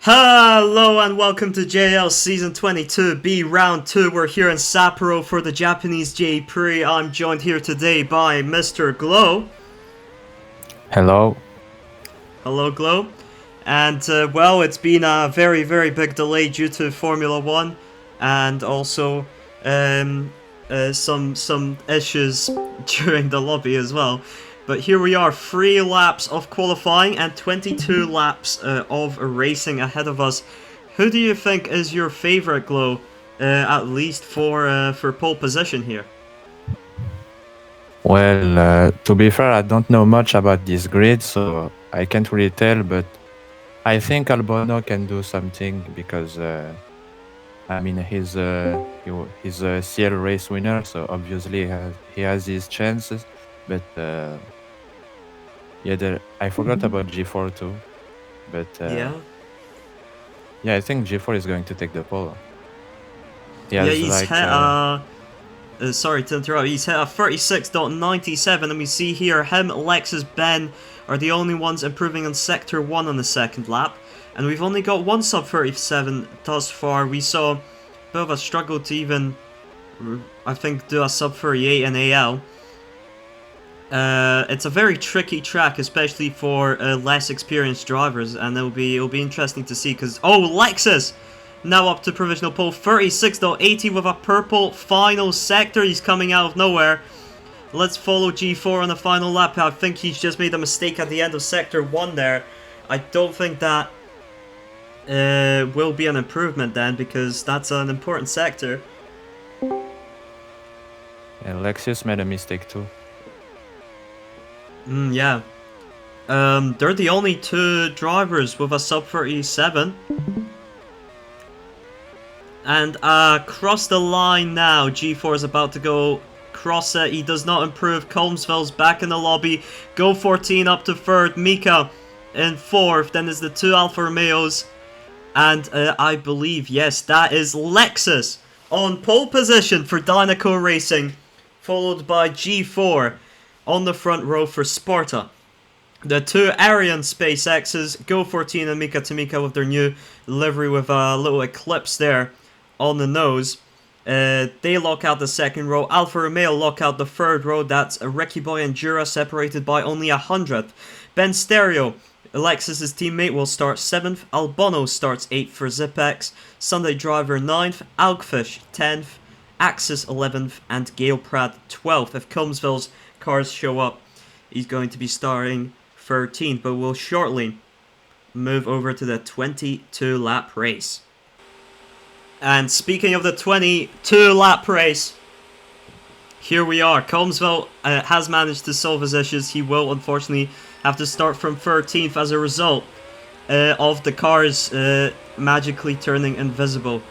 Hello and welcome to JL Season 22B Round 2. We're here in Sapporo for the Japanese J Prix. I'm joined here today by Mr. Glow. Hello. Hello, Glow. And, well, it's been a very, very big delay due to Formula 1 and also some issues during the lobby as well. But here we are, 3 laps of qualifying and 22 laps of racing ahead of us. Who do you think is your favorite, Glow, at least for pole position here? Well, to be fair, I don't know much about this grid, so I can't really tell, but I think Albono can do something because, he's a CL race winner, so obviously he has his chances, but I forgot about G4 too, but Yeah, I think G4 is going to take the pole. he's hit sorry to interrupt, he's hit a 36.97 and we see here him, Lexus, Ben are the only ones improving on Sector 1 on the second lap. And we've only got one sub 37 thus far. We saw a bit of a struggle to even, I think, do a sub 38 in AL. It's a very tricky track, especially for less experienced drivers, and it'll be interesting to see because Lexus now up to provisional pole, 36.80 with a purple final sector. He's coming out of nowhere. Let's follow G4 on the final lap. I think he's just made a mistake at the end of sector 1 there. I don't think that will be an improvement then, because that's an important sector. And Lexus made a mistake too. Yeah. They're the only 2 drivers with a sub 37. And across the line now, G4 is about to go cross it. He does not improve. Colmsville's back in the lobby. Go 14 up to 3rd. Mika in 4th. Then is the 2 Alfa Romeos. And I believe, yes, that is Lexus on pole position for Dynaco Racing. Followed by G4 on the front row for Sparta. The 2 Ariane SpaceXs, Go 14 and Mika Tamika with their new livery with a little eclipse there on the nose. They lock out the second row. Alfa Romeo lock out the third row. That's Ricky Boy and Jura separated by only 100th. Ben Stereo, Alexis's teammate, will start 7th. Albono starts 8th for Zipex. Sunday Driver 9th. Alkfish 10th. Axis 11th. And Gale Pratt 12th. If Colmsville's cars show up, he's going to be starting 13th. But we'll shortly move over to the 22 lap race. And speaking of the 22 lap race, here we are. Colmsville has managed to solve his issues. He will unfortunately have to start from 13th as a result of the cars magically turning invisible.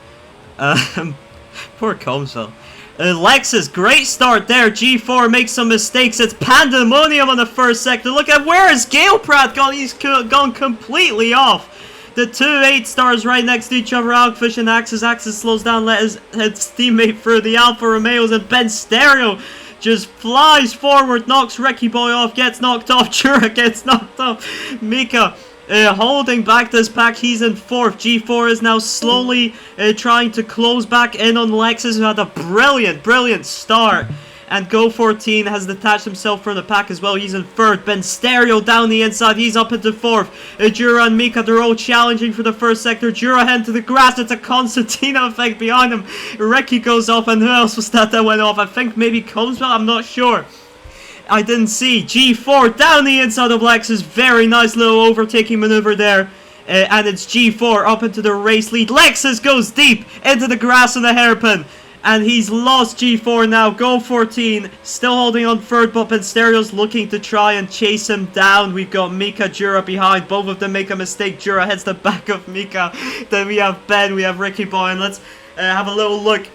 Poor Colmsville. Lexus, great start there. G4 makes some mistakes. It's pandemonium on the first sector. Look at where is Gale Pratt gone. He's gone completely off. The 2 8-stars right next to each other, Alkfish and Axis. Axis slows down, let his teammate through. The Alfa Romeos and Ben Stereo just flies forward, knocks Ricky Boy off, gets knocked off. Jura gets knocked off. Mika holding back this pack. He's in 4th. G4 is now slowly trying to close back in on Lexus, who had a brilliant start. And Go 14 has detached himself from the pack as well. He's in 3rd. Ben Stereo down the inside. He's up into 4th. Jura and Mika, they're all challenging for the first sector. Jura head to the grass. It's a Constantino effect behind him. Ricky goes off. And who else was that went off? I think maybe Colmsville. I'm not sure. I didn't see. G4 down the inside of Lexus. Very nice little overtaking maneuver there. And it's G4 up into the race lead. Lexus goes deep into the grass and the hairpin. And he's lost G4 now. Go 14 still holding on 3rd, but Ben Stereo's looking to try and chase him down. We've got Mika, Jura behind. Both of them make a mistake. Jura hits the back of Mika. Then we have Ben, we have Ricky Boy, and let's have a little look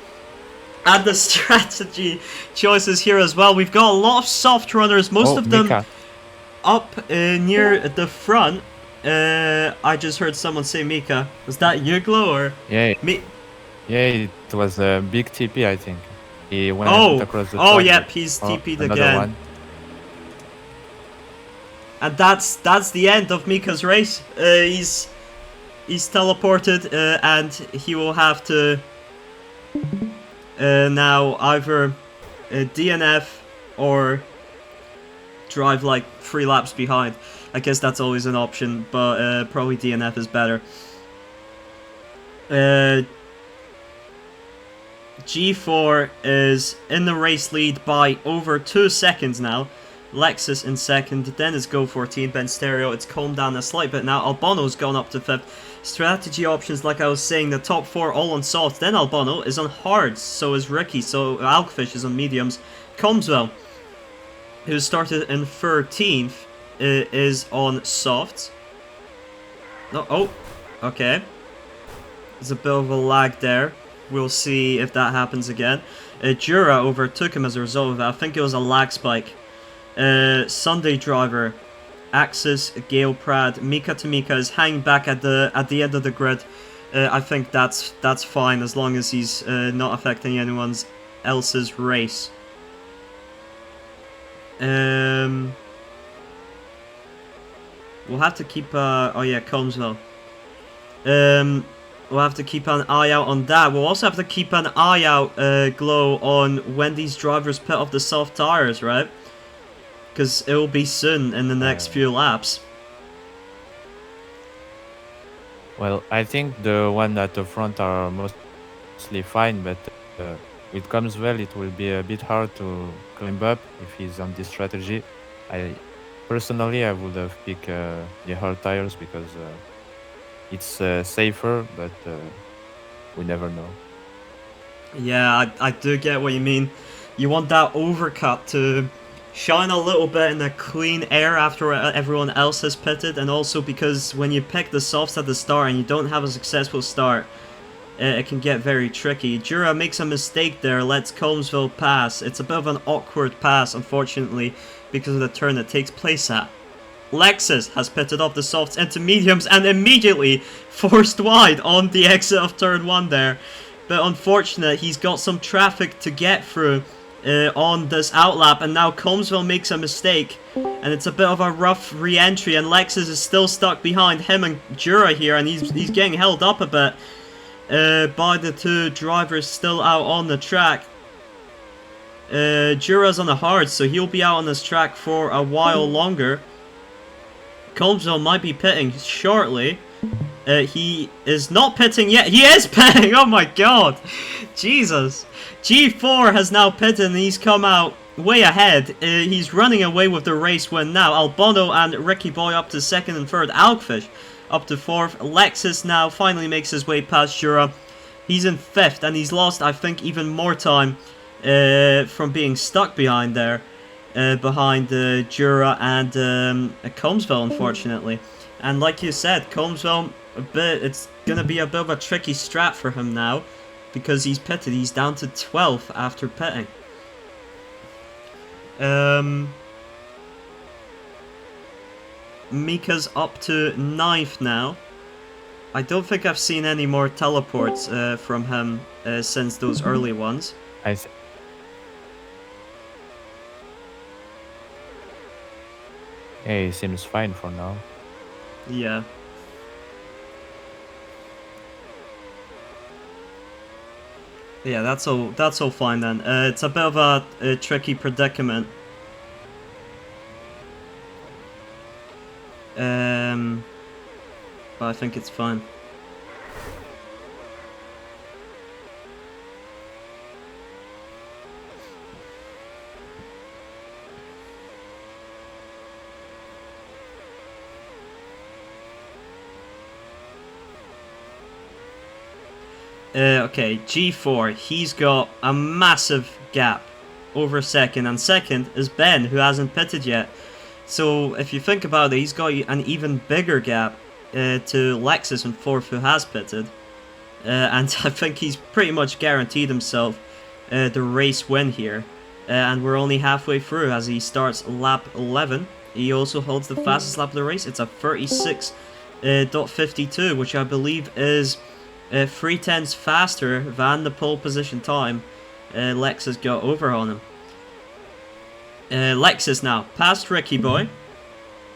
at the strategy choices here as well. We've got a lot of soft runners, most of them Mika. up near the front. I just heard someone say Mika. Was that you, Glow, or? Yeah. Yeah, it was a big TP, I think. He went across the top. Yep, he's TP'd again. One. And that's the end of Mika's race. He's He's teleported, and he will have to now either DNF or drive like 3 laps behind. I guess that's always an option, but probably DNF is better. G4 is in the race lead by over 2 seconds now. Lexus in second, then it's Go14, Ben Stereo. It's calmed down a slight bit now. Albano's gone up to 5th. Strategy options, like I was saying, the top 4 all on soft. Then Albano is on hards, so is Ricky, so Alkfish is on mediums. Comswell, who started in 13th, is on softs. No, oh, okay. There's a bit of a lag there. We'll see if that happens again. Jura overtook him as a result of that. I think it was a lag spike. Sunday Driver, Axis, Gale Prad, Mika Tamika is hanging back at the end of the grid. I think that's fine as long as he's not affecting anyone else's race. We'll have to keep oh yeah, Colmesville. We'll have to keep an eye out on that. We'll also have to keep an eye out, Glow, on when these drivers put off the soft tires, right? Because it will be soon in the next few laps. Well, I think the one at the front are mostly fine, but with Comswell it will be a bit hard to climb up if he's on this strategy. Personally, I would have picked the hard tires because it's safer, but we never know. Yeah, I do get what you mean. You want that overcut to shine a little bit in the clean air after everyone else has pitted, and also because when you pick the softs at the start and you don't have a successful start, it can get very tricky. Jura makes a mistake there, lets Colmesville pass. It's a bit of an awkward pass, unfortunately, because of the turn it takes place at. Lexus has pitted off the softs into mediums and immediately forced wide on the exit of turn 1 there. But unfortunate, he's got some traffic to get through on this outlap, and now Colmesville makes a mistake, and it's a bit of a rough re-entry, and Lexus is still stuck behind him and Jura here, and he's getting held up a bit by the 2 drivers still out on the track. Jura's on the hard, so he'll be out on this track for a while longer. Colmesville might be pitting shortly. He is not pitting yet. He is pitting! Oh my god! Jesus. G4 has now pitted and he's come out way ahead. He's running away with the race win now. Albano and Ricky Boy up to 2nd and 3rd. Alkfish up to 4th. Lexus now finally makes his way past Jura. He's in 5th and he's lost, I think, even more time from being stuck behind there. Behind Jura and Colmesville, unfortunately. And like you said, Colmesville, it's going to be a bit of a tricky strat for him now, because he's pitted. He's down to 12th after pitting. Mika's up to 9th now. I don't think I've seen any more teleports from him since those early ones. Yeah, he seems fine for now. Yeah. Yeah, that's all fine then. It's a bit of a tricky predicament. But I think it's fine. Okay, G4, he's got a massive gap over 2nd, and 2nd is Ben, who hasn't pitted yet. So if you think about it, he's got an even bigger gap to Lexus in 4th, who has pitted. And I think he's pretty much guaranteed himself the race win here. And we're only halfway through as he starts lap 11. He also holds the fastest lap of the race. It's a 36.52, which I believe is 3/10 faster than the pole position time Lexus got over on him. Lexus now past Ricky Boy,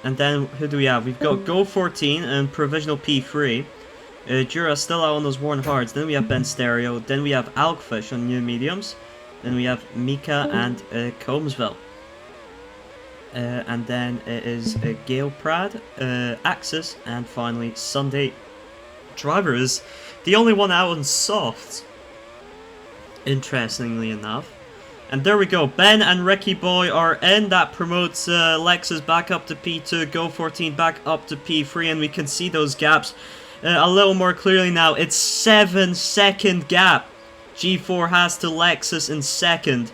and then who do we have? We've got Go14 and Provisional P3. Jura still out on those worn hards. Then we have Ben Stereo. Then we have Alkfish on new mediums. Then we have Mika and Combsville. And then it is Gale Prad, Axis, and finally Sunday Driver is the only one out on softs, interestingly enough. And there we go, Ben and Ricky Boy are in. That promotes Lexus back up to P2, Go 14 back up to P3, and we can see those gaps a little more clearly now. It's 7-second gap G4 has to Lexus in second.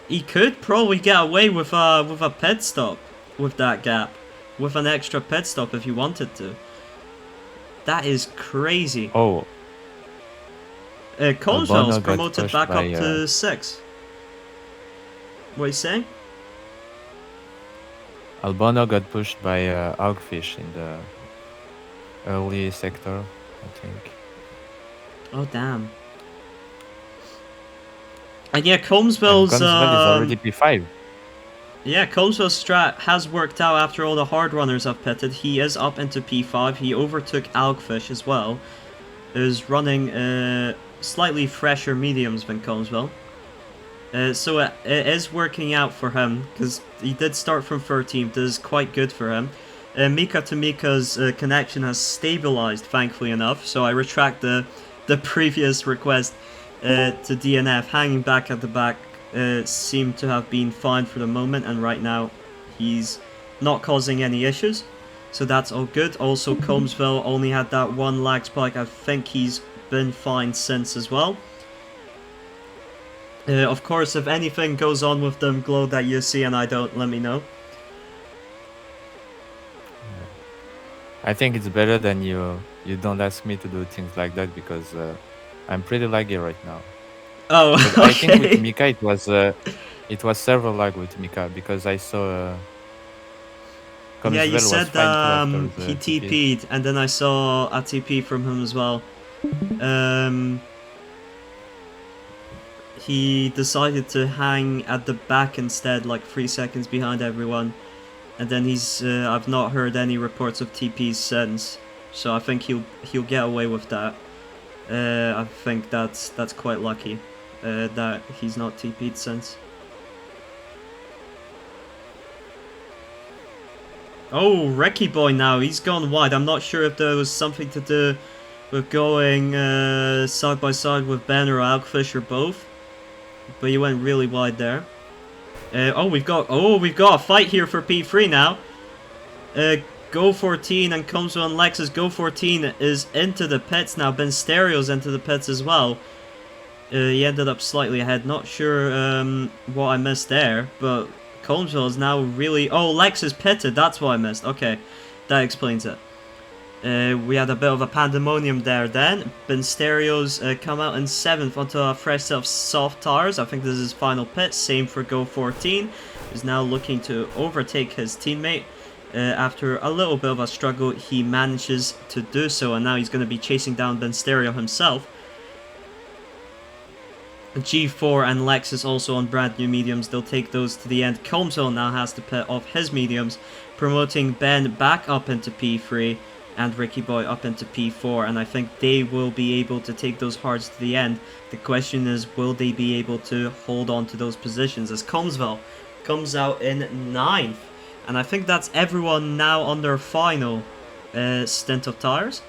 He could probably get away with a pit stop with that gap, with an extra pit stop if he wanted to. That is crazy. Oh. Colesville's promoted back up to 6. What are you saying? Albono got pushed by Hogfish in the early sector, I think. Oh, damn. And yeah, Colesville's is already P5. Yeah, Colesville's strat has worked out after all the hard runners have pitted. He is up into P5. He overtook Alkfish as well. Is running slightly fresher mediums than Colesville. So it is working out for him, because he did start from 13th. This is quite good for him. Mika to Mika's connection has stabilized, thankfully enough, so I retract the previous request to DNF. Hanging back at the back seemed to have been fine for the moment, and right now he's not causing any issues, so that's all good. Also, Colesville only had that one lag spike. I think he's been fine since as well. Of course, if anything goes on with them, Glow, that you see and I don't, let me know. I think it's better than you don't ask me to do things like that, because I'm pretty laggy right now. Oh, okay. I think with Mika it was several lag with Mika, because I saw yeah, you said he TP. TP'd, and then I saw a TP from him as well. He decided to hang at the back instead, like 3 seconds behind everyone. And then he's, I've not heard any reports of TPs since. So I think he'll get away with that. I think that's quite lucky, that he's not TP'd since. Oh, Wrecky Boy now, he's gone wide. I'm not sure if there was something to do with going side by side with Ben or Alkfish or both. But he went really wide there. We've got a fight here for P3 now. Go 14 and Comes on Lexus. Go 14 is into the pits now. Ben Stereo's into the pits as well. He ended up slightly ahead. Not sure what I missed there, but Colesville is now really... Oh, Lexus pitted. That's what I missed. Okay, that explains it. We had a bit of a pandemonium there then. Ben Stereo's come out in 7th onto a fresh set of soft tires. I think this is his final pit. Same for Go 14. He's now looking to overtake his teammate. After a little bit of a struggle, he manages to do so, and now he's going to be chasing down Ben Stereo himself. G4 and Lexus also on brand new mediums. They'll take those to the end. Colesville now has to pit off his mediums, promoting Ben back up into P3 and Ricky Boy up into P4, and I think they will be able to take those hards to the end. The question is, will they be able to hold on to those positions, as Colesville comes out in 9th. And I think that's everyone now on their final stint of tires.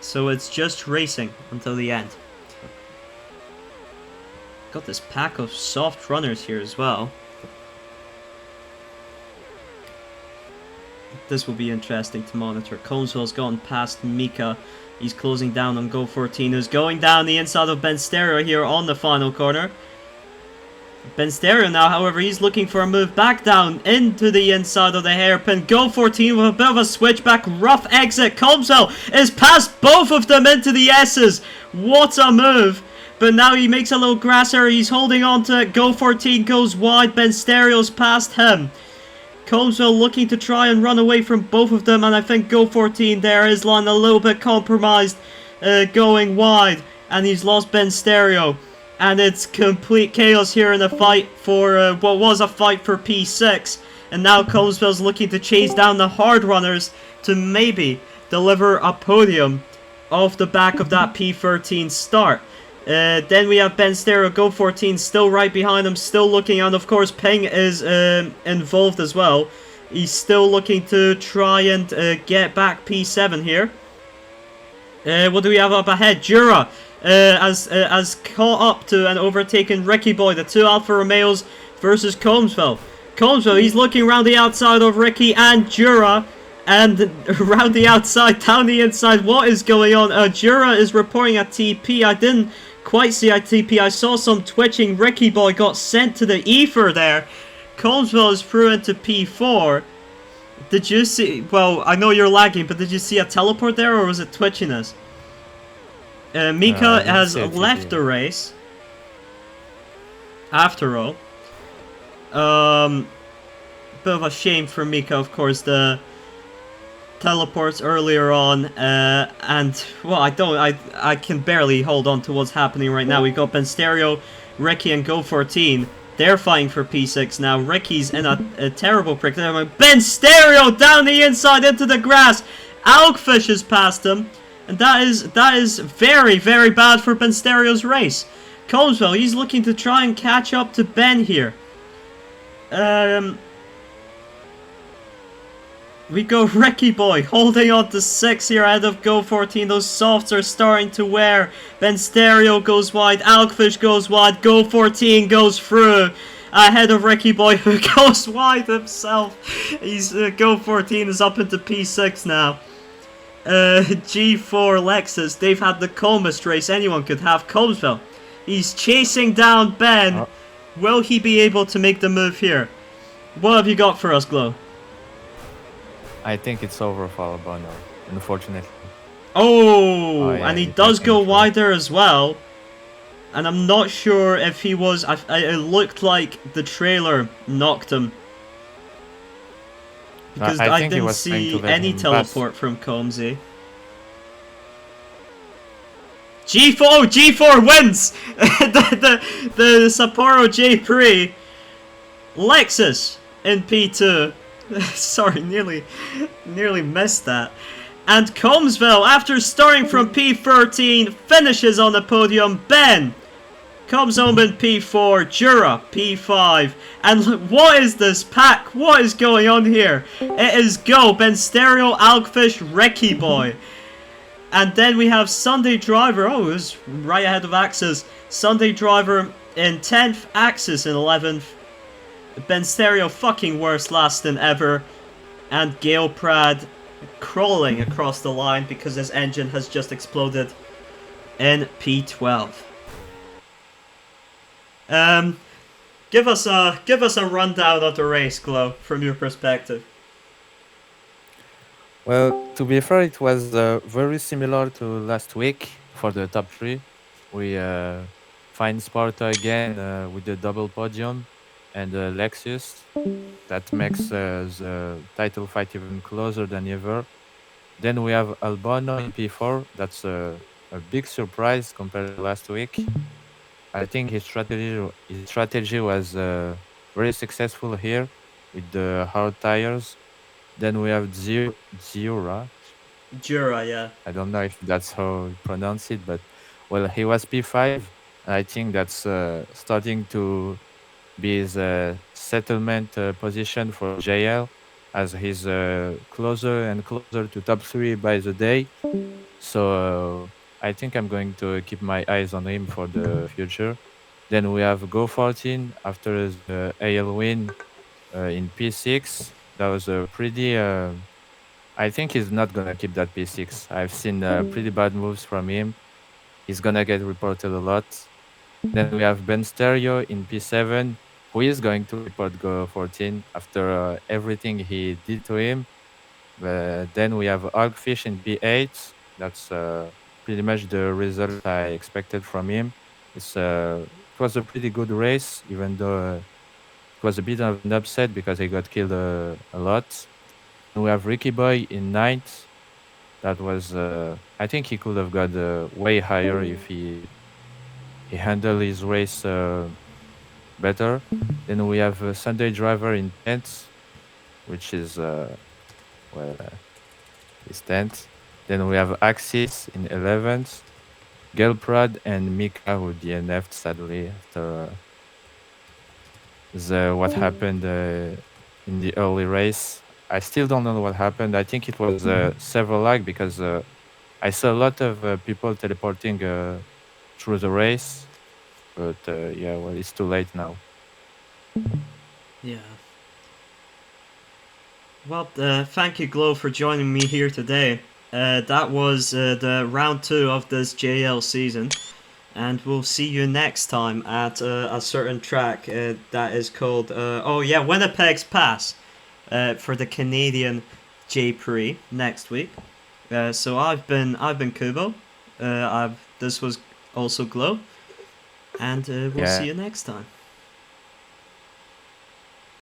So it's just racing until the end. Got this pack of soft runners here as well. This will be interesting to monitor. Colesville's gone past Mika. He's closing down on Go 14, who's going down the inside of Ben Stereo here on the final corner. Ben Stereo now, however, he's looking for a move back down into the inside of the hairpin. Go 14 with a bit of a switchback, rough exit. Colesville is past both of them into the S's. What a move. But now he makes a little grass area. He's holding on to it. Go 14 goes wide. Ben Stereo's past him. Colesville looking to try and run away from both of them, and I think Go 14 there is line a little bit compromised, going wide, and he's lost Ben Stereo, and it's complete chaos here in the fight for what was a fight for P6, and now Colesville's looking to chase down the hard runners to maybe deliver a podium off the back of that P13 start. Then we have Ben Stereo, Go 14 still right behind him, still looking, and of course Ping is involved as well. He's still looking to try and get back P7 here. What do we have up ahead? Jura has caught up to and overtaken Ricky Boy, the two Alfa Romeos versus Colmsville. Colmsville, he's looking around the outside of Ricky and Jura, and around the outside, down the inside. What is going on? Jura is reporting a TP. I didn't quite see a TP. I saw some twitching. Ricky Boy got sent to the ether there. Colmsville is through into P4. Did you see... Well, I know you're lagging, but did you see a teleport there, or was it twitchiness? Mika has left the race. After all. Bit of a shame for Mika, of course, the teleports earlier on, and, well, I can barely hold on to what's happening right now. We got Ben Stereo, Ricky, and Go 14. They're fighting for P6 now. Ricky's in a terrible predicament. Ben Stereo down the inside into the grass. Alkfish has passed him. And that is very, very bad for Ben Stereo's race. Colmsville, he's looking to try and catch up to Ben here. We go Ricky Boy holding on to 6 here ahead of Go 14. Those softs are starting to wear. Ben Stereo goes wide. Alkfish goes wide. Go 14 goes through ahead of Ricky Boy, who goes wide himself. He's Go 14 is up into P6 now. G4 Lexus, they've had the calmest race anyone could have. Colmsville, he's chasing down Ben. Will he be able to make the move here? What have you got for us, Glow? I think it's over for Albono, unfortunately. Oh, yeah, and he does go wider as well. And I'm not sure if he was... it looked like the trailer knocked him. Because I didn't see any teleport from Colmsy. G4! Oh, G4 wins! the Sapporo J3. Lexus in P2. Sorry, nearly missed that. And Colmsville, after starting from P13, finishes on the podium. Ben comes home in P4, Jura P5, and what is this pack? What is going on here? It is Go, Ben Stereo, Alkfish, Ricky Boy. And then we have Sunday Driver, oh, it's right ahead of Axis. Sunday Driver in 10th, Axis in 11th. Ben Stereo fucking worst last than ever. And Gale Prad crawling across the line because his engine has just exploded in P12. Give us a rundown of the race, Glow, from your perspective. Well, to be fair, it was very similar to last week for the top 3. We find Sparta again with the double podium and Lexus. That makes the title fight even closer than ever. Then we have Albono in P4. That's a big surprise compared to last week. I think his strategy was very successful here with the hard tires. Then we have Jura. Jura, yeah. I don't know if that's how you pronounce it, but well, he was P5. I think that's starting to be his settlement position for JL, as he's closer and closer to top 3 by the day. So I think I'm going to keep my eyes on him for the future. Then we have Go 14 after the AL win in P6. That was a pretty... I think he's not going to keep that P6. I've seen pretty bad moves from him. He's going to get reported a lot. Then we have Ben Stereo in P7, who is going to report Go 14 after everything he did to him. Then we have Argfish in P8. That's pretty much the result I expected from him. It was a pretty good race, even though it was a bit of an upset because he got killed a lot. And we have Ricky Boy in 9th. That was, I think he could have got way higher if he handled his race better. Then we have Sunday Driver in 10th, which is, well, he's 10th. Then we have Axis in 11th, Gelprad and Mika who DNF'd sadly after what happened in the early race. I still don't know what happened. I think it was several lag because I saw a lot of people teleporting through the race, but yeah, well, it's too late now. Yeah. Well, thank you, Glow, for joining me here today. That was the round 2 of this JL season, and we'll see you next time at a certain track that is called oh yeah, Winnipeg's Pass for the Canadian J Prix next week. So I've been Kubo. This was also Glow, and we'll see Yeah, you next time.